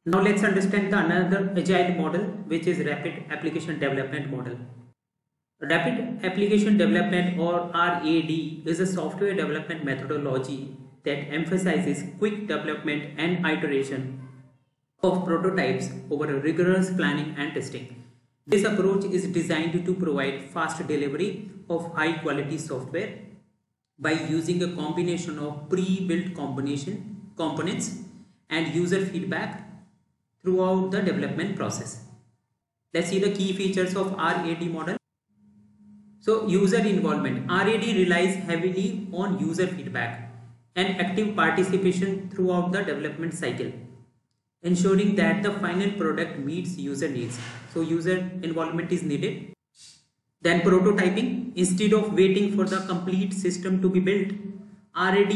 Now let's understand the another agile model, which is rapid application development model. Rapid application development, or RAD, is a software development methodology that emphasizes quick development and iteration of prototypes over a rigorous planning and testing. This approach is designed to provide fast delivery of high quality software by using a combination of pre-built components and user feedback throughout the development process. Let's see the key features of RAD model. So, user involvement. RAD relies heavily on user feedback and active participation throughout the development cycle, ensuring that the final product meets user needs. So, user involvement is needed. Then prototyping. Instead of waiting for the complete system to be built, RAD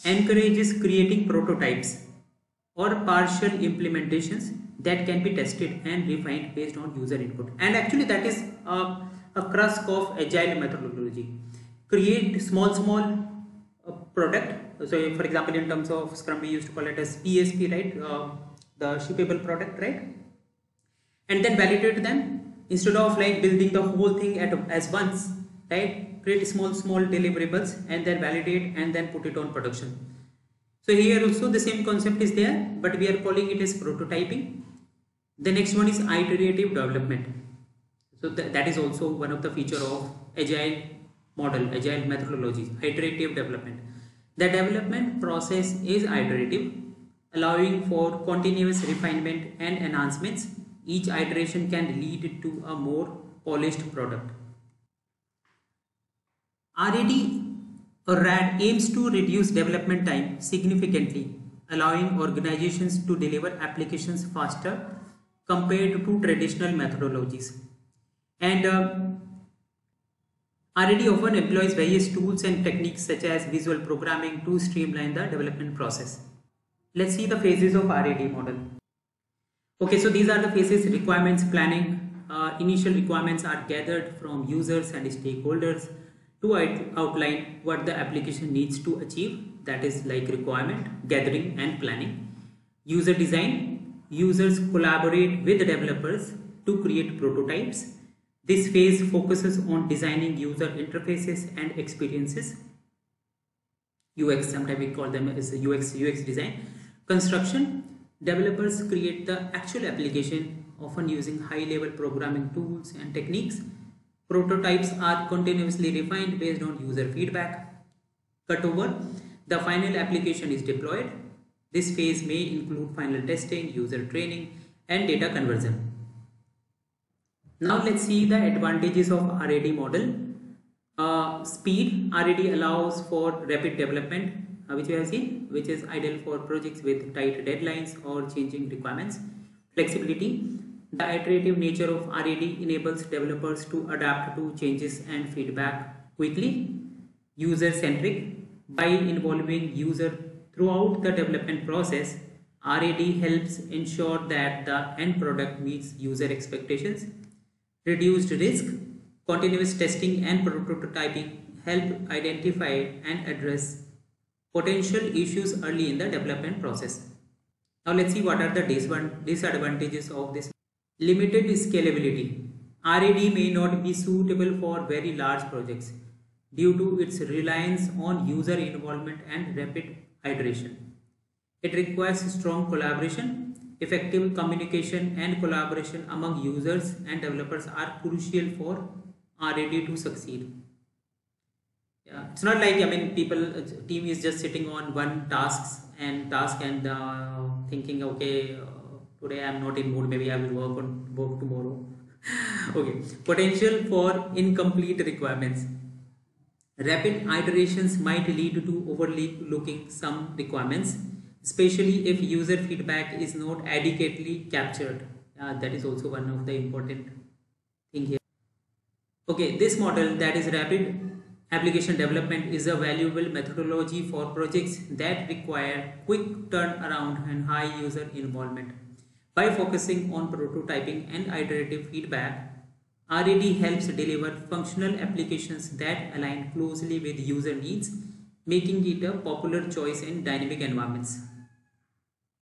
encourages creating prototypes or partial implementations that can be tested and refined based on user input. And actually that is a crux of agile methodology. Create small product. So for example, in terms of Scrum we used to call it as PSP, right? The shippable product, right? And then validate them instead of like building the whole thing as once, right? Create small deliverables and then validate and then put it on production. So here also the same concept is there, but we are calling it as prototyping. The next one is iterative development. So that is also one of the feature of agile model, agile methodologies, iterative development. The development process is iterative, allowing for continuous refinement and enhancements. Each iteration can lead to a more polished product. RAD aims to reduce development time significantly, allowing organizations to deliver applications faster compared to traditional methodologies. And RAD often employs various tools and techniques such as visual programming to streamline the development process. Let's see the phases of RAD model. Okay, so these are the phases: requirements planning. Initial requirements are gathered from users and stakeholders to outline what the application needs to achieve. That is like requirement gathering and planning. User design. Users collaborate with the developers to create prototypes. This phase focuses on designing user interfaces and experiences. UX, sometimes we call them as UX design. Construction. Developers create the actual application, often using high-level programming tools and techniques. Prototypes are continuously refined based on user feedback. Cutover. The final application is deployed. This phase may include final testing, user training, and data conversion. Now let's see the advantages of RAD model. Speed. RAD allows for rapid development, which we have seen, which is ideal for projects with tight deadlines or changing requirements. Flexibility. The iterative nature of RAD enables developers to adapt to changes and feedback quickly. User-centric. By involving user throughout the development process, RAD helps ensure that the end product meets user expectations. Reduced risk. Continuous testing and prototyping help identify and address potential issues early in the development process. Now let's see what are the disadvantages of this. Limited scalability. RAD may not be suitable for very large projects due to its reliance on user involvement and rapid iteration. It requires strong collaboration. Effective communication and collaboration among users and developers are crucial for RAD to succeed. Yeah, it's not like team is just sitting on one task and thinking, okay, today I am not in mood, maybe I will work tomorrow. Okay, potential for incomplete requirements. Rapid iterations might lead to overlooking some requirements, especially if user feedback is not adequately captured. That is also one of the important thing here. Okay, this model, that is rapid application development, is a valuable methodology for projects that require quick turnaround and high user involvement. By focusing on prototyping and iterative feedback, RAD helps deliver functional applications that align closely with user needs, making it a popular choice in dynamic environments.